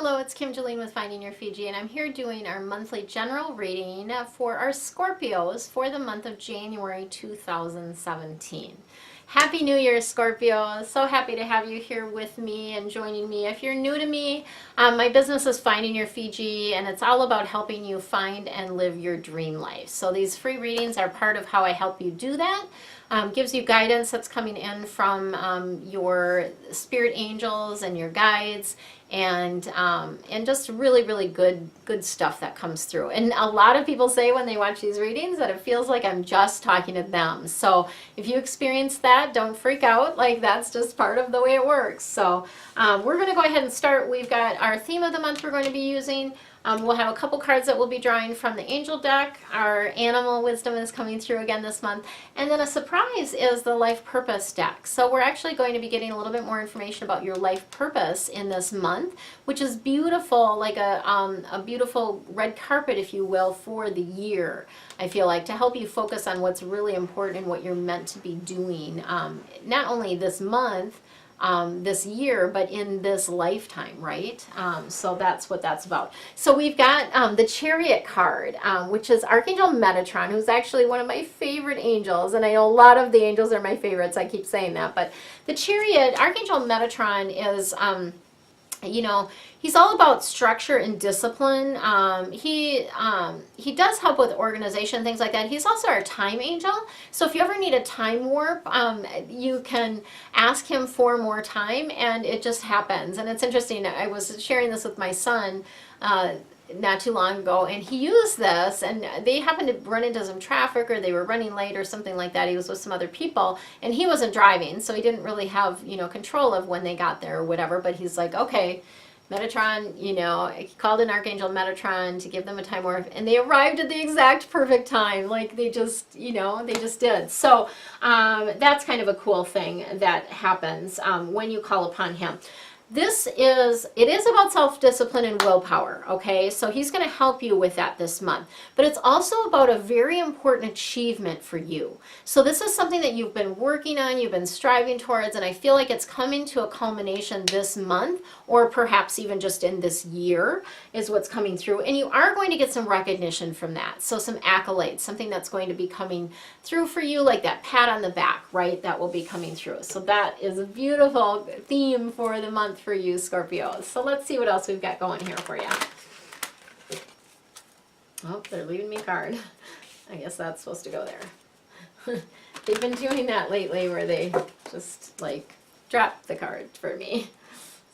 Hello, it's Kim Jolene with Finding Your Fiji, and I'm here doing our monthly general reading for our Scorpios for the month of January 2017. Happy New Year, Scorpio. So happy to have you here with me and joining me. If you're new to me, my business is Finding Your Fiji, and it's all about helping you find and live your dream life. So these free readings are part of how I help you do that. Gives you guidance that's coming in from your spirit angels and your guides, and just really good stuff that comes through. And a lot of people say when they watch these readings that it feels like I'm just talking to them. So if you experience that, don't freak out. Like, that's just part of the way it works. So we're going to go ahead and start. We've got our theme of the month we're going to be using. We'll have a couple cards that we'll be drawing from the angel deck. Our animal wisdom is coming through again this month. And then a surprise is the life purpose deck. So we're actually going to be getting a little bit more information about your life purpose in this month, which is beautiful, like a beautiful red carpet, if you will, for the year. I feel like, to help you focus on what's really important and what you're meant to be doing, not only this month, this year, but in this lifetime, right? So that's what that's about. So we've got the Chariot card, which is Archangel Metatron, who's actually one of my favorite angels, and I know a lot of the angels are my favorites, I keep saying that, but the Chariot, Archangel Metatron is, you know, he's all about structure and discipline. He does help with organization, things like that. He's also our time angel. So if you ever need a time warp, you can ask him for more time, and it just happens. And it's interesting. I was sharing this with my son not too long ago, and he used this, and they happened to run into some traffic, or they were running late or something like that. He was with some other people, and he wasn't driving, so he didn't really have, you know, control of when they got there or whatever. But he's like, okay, Metatron, you know, he called in Archangel Metatron to give them a time warp, and they arrived at the exact perfect time. Like, they just, you know, they just did. So that's kind of a cool thing that happens when you call upon him. It is about self-discipline and willpower, okay? So he's going to help you with that this month. But it's also about a very important achievement for you. So this is something that you've been working on, you've been striving towards, and I feel like it's coming to a culmination this month, or perhaps even just in this year is what's coming through. And you are going to get some recognition from that. So some accolades, something that's going to be coming through for you, like that pat on the back, right? That will be coming through. So that is a beautiful theme for the month for you, Scorpios. So let's see what else we've got going here for you. Oh, they're leaving me a card. I guess that's supposed to go there. They've been doing that lately, where they just like drop the card for me.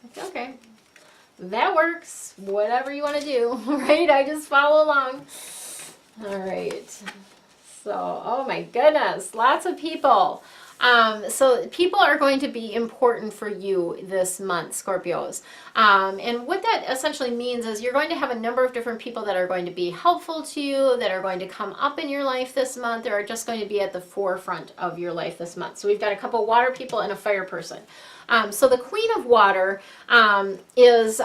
It's like, okay, that works. Whatever you want to do, right? I just follow along. All right. So, oh my goodness, lots of people. So people are going to be important for you this month, Scorpios. And what that essentially means is you're going to have a number of different people that are going to be helpful to you, that are going to come up in your life this month, or are just going to be at the forefront of your life this month. So we've got a couple water people and a fire person. So the Queen of Water is...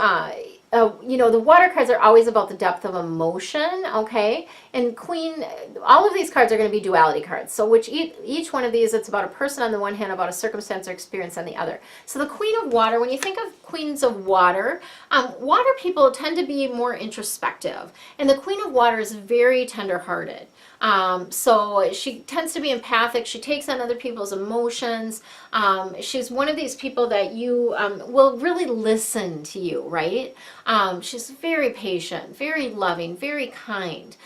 you know, the water cards are always about the depth of emotion, okay? And Queen, all of these cards are going to be duality cards. So each one of these, it's about a person on the one hand, about a circumstance or experience on the other. So the Queen of Water, when you think of Queens of Water, water people tend to be more introspective. And the Queen of Water is very tender-hearted. So she tends to be empathic. She takes on other people's emotions. She's one of these people that you will really listen to you, right? She's very patient, very loving, very kind.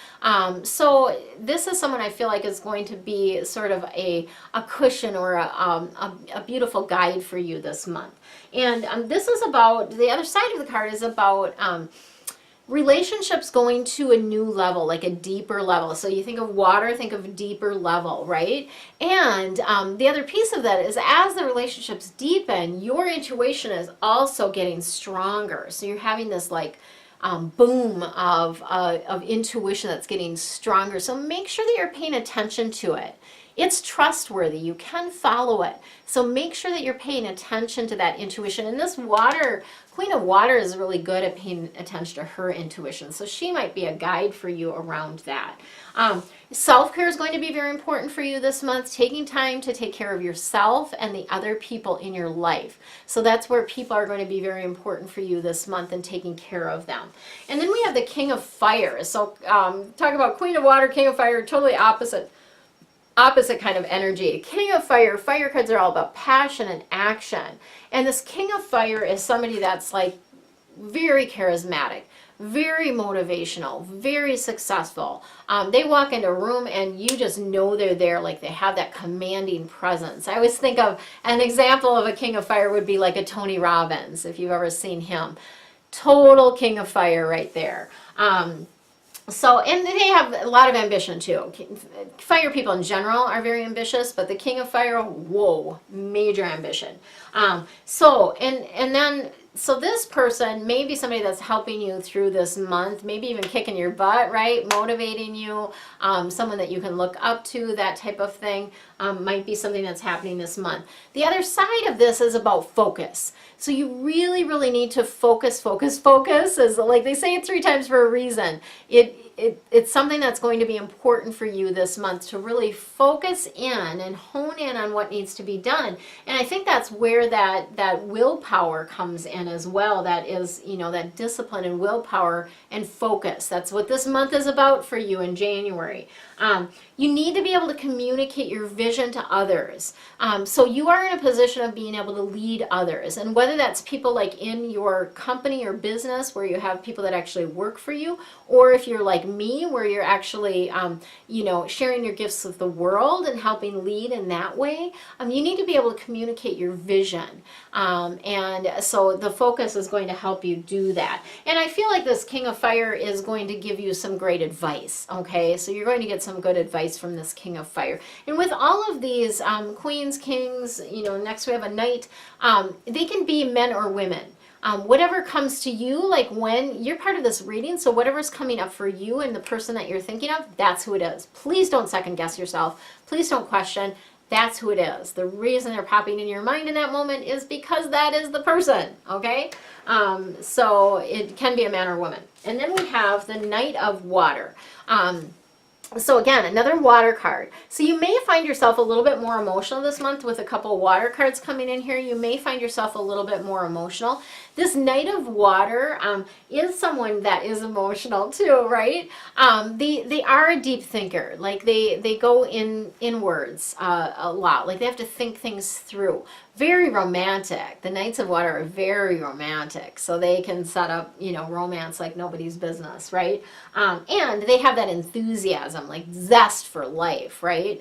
So this is someone I feel like is going to be sort of a cushion, or a beautiful guide for you this month. And this is about, the other side of the card is about relationships going to a new level, like a deeper level. So you think of water, think of deeper level, right? And the other piece of that is, as the relationships deepen, your intuition is also getting stronger. So you're having this like boom of intuition that's getting stronger. So make sure that you're paying attention to it. it's trustworthy. You can follow it. So make sure that you're paying attention to that intuition. And this water, Queen of Water is really good at paying attention to her intuition. So she might be a guide for you around that. Self-care is going to be very important for you this month, taking time to take care of yourself and the other people in your life. So that's where people are going to be very important for you this month and taking care of them. And then we have the King of Fire. So talk about Queen of Water, King of Fire, totally opposite kind of energy. King of Fire, fire cards are all about passion and action. And this King of Fire is somebody that's like very charismatic, very motivational, very successful. They walk into a room and you just know they're there, like they have that commanding presence. I always think of an example of a King of Fire would be like a Tony Robbins, if you've ever seen him. Total King of Fire right there. And they have a lot of ambition too. Fire people in general are very ambitious, but the King of Fire, whoa, major ambition. So this person may be somebody that's helping you through this month, maybe even kicking your butt, right? Motivating you, someone that you can look up to, that type of thing, might be something that's happening this month. The other side of this is about focus. So you really, really need to focus, as like they say it 3 times for a reason. It's something that's going to be important for you this month to really focus in and hone in on what needs to be done. And I think that's where that willpower comes in as well. That is, that discipline and willpower and focus. That's what this month is about for you in January. You need to be able to communicate your vision to others. So you are in a position of being able to lead others. And whether that's people like in your company or business where you have people that actually work for you, or if you're like me where you're actually, sharing your gifts with the world and helping lead in that way, you need to be able to communicate your vision. And so the focus is going to help you do that. And I feel like this King of Fire is going to give you some great advice, okay? So you're going to get some good advice from this King of Fire. And with all of these queens, kings, next we have a knight, they can be men or women. Whatever comes to you, like when you're part of this reading, so whatever's coming up for you and the person that you're thinking of, that's who it is. Please don't second guess yourself. Please don't question. That's who it is. The reason they're popping in your mind in that moment is because that is the person, okay? So it can be a man or woman. And then we have the Knight of Water. So again, another water card. So you may find yourself a little bit more emotional this month with a couple water cards coming in here. You may find yourself a little bit more emotional. This Knight of Water is someone that is emotional too, right? They are a deep thinker. Like they go inwards a lot. Like they have to think things through. Very romantic. The Knights of Water are very romantic. So they can set up, romance like nobody's business, right? And they have that enthusiasm, like zest for life, right?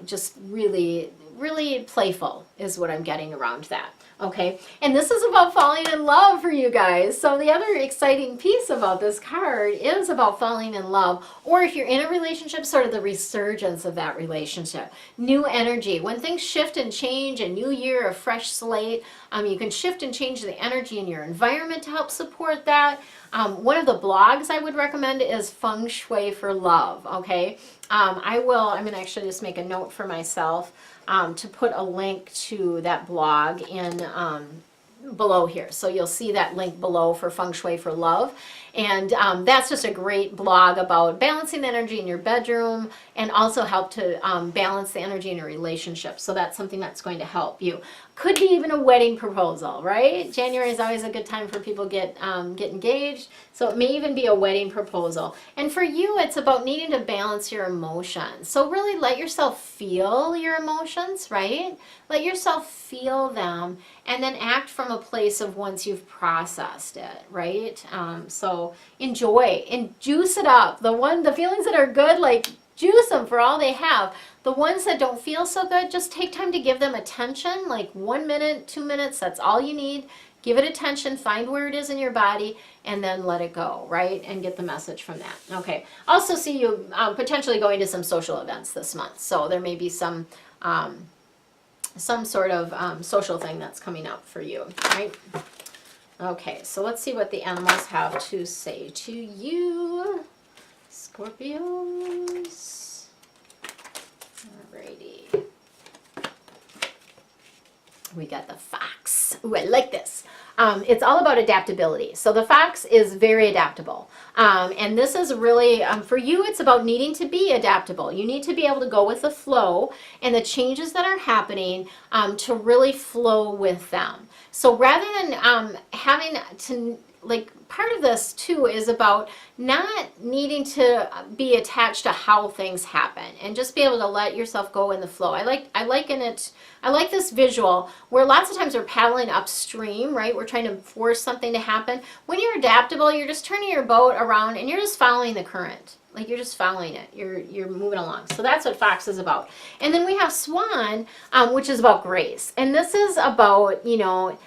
Just really, really playful is what I'm getting around that. Okay, and this is about falling in love for you guys. So the other exciting piece about this card is about falling in love, or if you're in a relationship, sort of the resurgence of that relationship. New energy. When things shift and change, a new year, a fresh slate, you can shift and change the energy in your environment to help support that. One of the blogs I would recommend is Feng Shui for Love, okay? I'm going to actually just make a note for myself to put a link to that blog in below here. So you'll see that link below for Feng Shui for Love. And that's just a great blog about balancing the energy in your bedroom and also help to balance the energy in your relationship. So that's something that's going to help you. Could be even a wedding proposal, right? January is always a good time for people get engaged. So it may even be a wedding proposal. And for you, it's about needing to balance your emotions. So really let yourself feel your emotions, right? Let yourself feel them and then act from a place of once you've processed it, right? So enjoy and juice it up. The feelings that are good, like juice them for all they have. The ones that don't feel so good, just take time to give them attention, like 1 minute, 2 minutes, that's all you need. Give it attention, find where it is in your body, and then let it go, right? And get the message from that. Okay. Also see you potentially going to some social events this month. So there may be some sort of social thing that's coming up for you, right? Okay, so let's see what the animals have to say to you, Scorpios. We got the fox. Ooh, I like this. It's all about adaptability. So the fox is very adaptable. And this is really, for you, it's about needing to be adaptable. You need to be able to go with the flow and the changes that are happening to really flow with them. So rather than having to, like, part of this too is about not needing to be attached to how things happen and just be able to let yourself go in the flow. I like this visual where lots of times we're paddling upstream, right? We're trying to force something to happen. When you're adaptable, you're just turning your boat around and you're just following the current. Like you're just following it. You're moving along. So that's what fox is about. And then we have swan, which is about grace. And this is about, you know,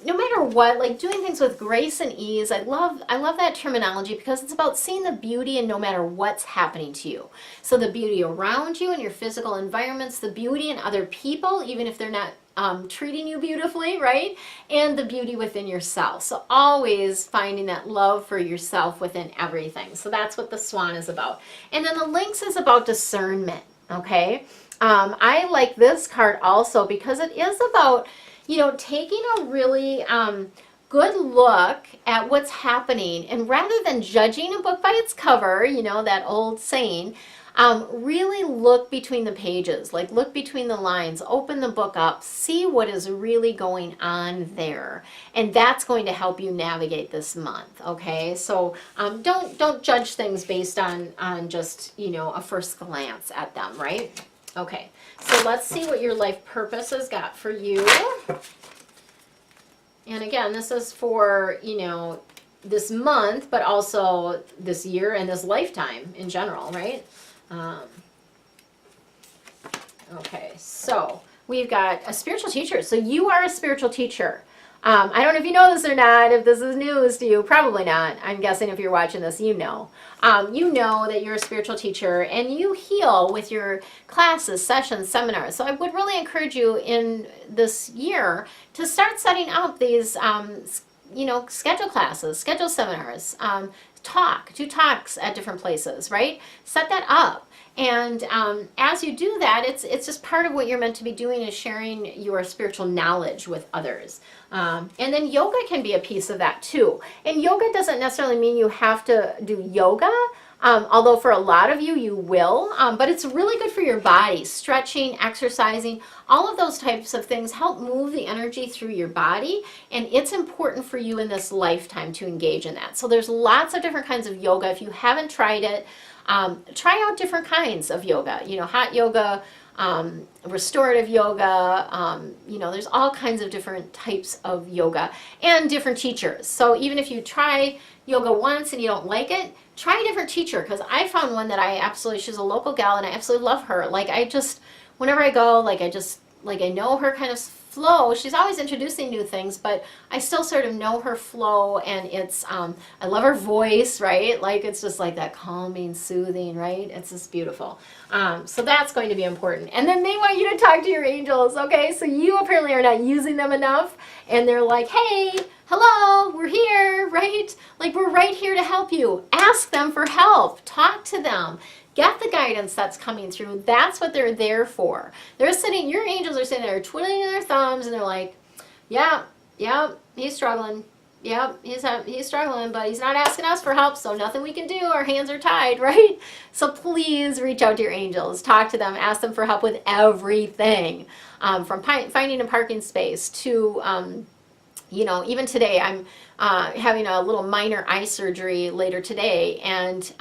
no matter what, like doing things with grace and ease. I love that terminology because it's about seeing the beauty in no matter what's happening to you. So the beauty around you in your physical environments, the beauty in other people, even if they're not treating you beautifully, right? And the beauty within yourself. So always finding that love for yourself within everything. So that's what the swan is about. And then the lynx is about discernment, okay? I like this card also because it is about, you know, taking a really good look at what's happening, and rather than judging a book by its cover, you know, that old saying, really look between the pages, like look between the lines, open the book up, see what is really going on there, and that's going to help you navigate this month. Okay, so don't judge things based on just, you know, a first glance at them, right? Okay, so let's see what your life purpose has got for you. And again, this is for, you know, this month, but also this year and this lifetime in general, right? Okay, so we've got a spiritual teacher. So you are a spiritual teacher. I don't know if you know this or not, if this is news to you, probably not. I'm guessing if you're watching this, you know. You know that you're a spiritual teacher and you heal with your classes, sessions, seminars. So I would really encourage you in this year to start setting up these, you know, schedule classes, schedule seminars, do talks at different places, right? Set that up. And as you do that, it's just part of what you're meant to be doing is sharing your spiritual knowledge with others. And then yoga can be a piece of that too. And yoga doesn't necessarily mean you have to do yoga, although for a lot of you, you will. But it's really good for your body. Stretching, exercising, all of those types of things help move the energy through your body. And it's important for you in this lifetime to engage in that. So there's lots of different kinds of yoga. If you haven't tried it, try out different kinds of yoga, you know, hot yoga, restorative yoga, you know, there's all kinds of different types of yoga and different teachers. So even if you try yoga once and you don't like it, try a different teacher, because I found one that I absolutely, she's a local gal and I absolutely love her. Like I just, whenever I go, I know her kind of flow. She's always introducing new things, but I still sort of know her flow, and it's, I love her voice, right? Like it's just like that calming, soothing, right? It's just beautiful. So that's going to be important. And then they want you to talk to your angels, okay? So you apparently are not using them enough, and they're like, hey, hello, we're here, right? Like we're right here to help you. Ask them for help. Talk to them. Get the guidance that's coming through. That's what they're there for. They're sitting, your angels are sitting there twiddling their thumbs, and they're like, yeah, he's struggling. Yep, he's struggling, but he's not asking us for help, so nothing we can do. Our hands are tied, right? So please reach out to your angels. Talk to them. Ask them for help with everything, from finding a parking space to, you know, even today I'm having a little minor eye surgery later today, and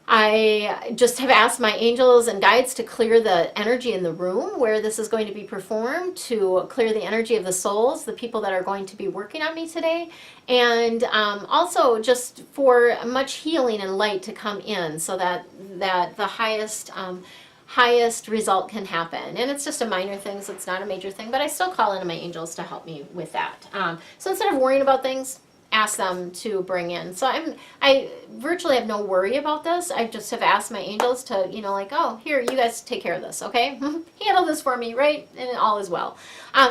I just have asked my angels and guides to clear the energy in the room where this is going to be performed, to clear the energy of the souls, the people that are going to be working on me today, and also just for much healing and light to come in so that the highest result can happen. And it's just a minor thing, so it's not a major thing, but I still call in my angels to help me with that. So instead of worrying about things, ask them to bring in. So I virtually have no worry about this. I just have asked my angels to, you know, like, oh, here, you guys take care of this, okay? Handle this for me, right? And all is well.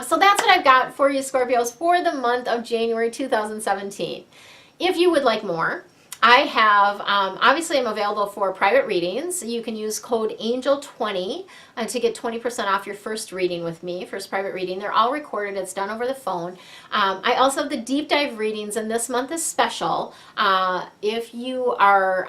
So that's what I've got for you, Scorpios, for the month of January 2017. If you would like more, I have, obviously I'm available for private readings. You can use code ANGEL20 to get 20% off your first reading with me, first private reading. They're all recorded. It's done over the phone. I also have the deep dive readings, and this month is special. If you are...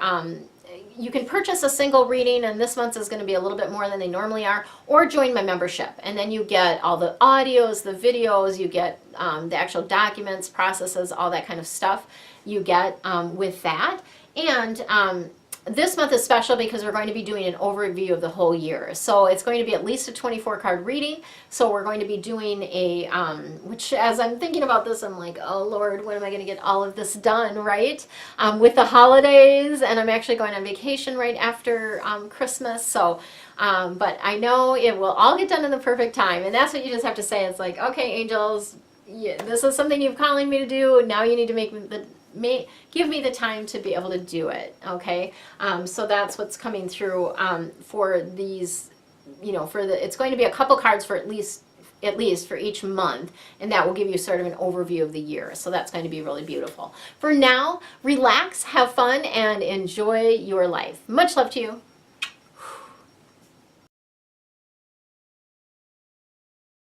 you can purchase a single reading, and this month is going to be a little bit more than they normally are, or join my membership. And then you get all the audios, the videos, you get the actual documents, processes, all that kind of stuff you get with that. And this month is special because we're going to be doing an overview of the whole year. So it's going to be at least a 24 card reading. So we're going to be doing a, which as I'm thinking about this, I'm like, oh Lord, when am I going to get all of this done, right? With the holidays, and I'm actually going on vacation right after Christmas. So, but I know it will all get done in the perfect time. And that's what you just have to say. It's like, okay, angels, yeah, this is something you're calling me to do. Now you need to give me the time to be able to do it. Okay, so that's what's coming through for these. You know, it's going to be a couple cards for at least for each month, and that will give you sort of an overview of the year. So that's going to be really beautiful. For now, relax, have fun, and enjoy your life. Much love to you.